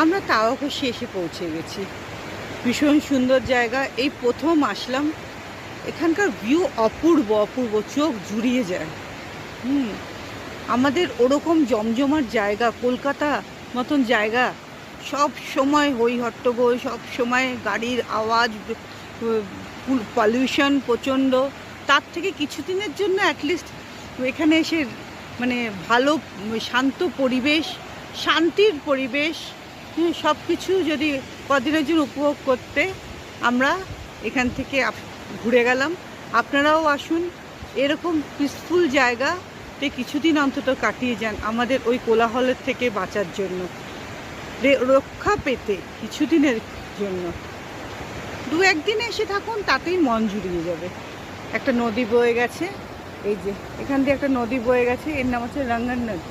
আমরা তাওয়াকশি এসে পৌঁছে গেছি। ভীষণ সুন্দর জায়গা, এই প্রথম আসলাম। এখানকার ভিউ অপূর্ব অপূর্ব, চোখ জুড়িয়ে যায়। আমাদের ওরকম জমজমার জায়গা, কলকাতা মতন জায়গা, সব সময় হই হট্টগোল, সব সময় গাড়ির আওয়াজ, পলিউশন প্রচণ্ড। তার থেকে কিছুদিনের জন্য অ্যাটলিস্ট এখানে এসে মানে ভালো শান্ত পরিবেশ, শান্তির পরিবেশ, সব কিছু যদি কদিনের জন্য উপভোগ করতে আমরা এখান থেকে ঘুরে গেলাম। আপনারাও আসুন, এরকম পিসফুল জায়গাতে কিছুদিন অন্তত কাটিয়ে যান আমাদের ওই কোলাহলের থেকে বাঁচার জন্য, রক্ষা পেতে কিছুদিনের জন্য। 2-1 দিন এসে থাকুন, তাতেই মন জুড়িয়ে যাবে। একটা নদী বয়ে গেছে, এই যে এখান দিয়ে একটা নদী বয়ে গেছে, এর নাম হচ্ছে রঙ্গন নদী।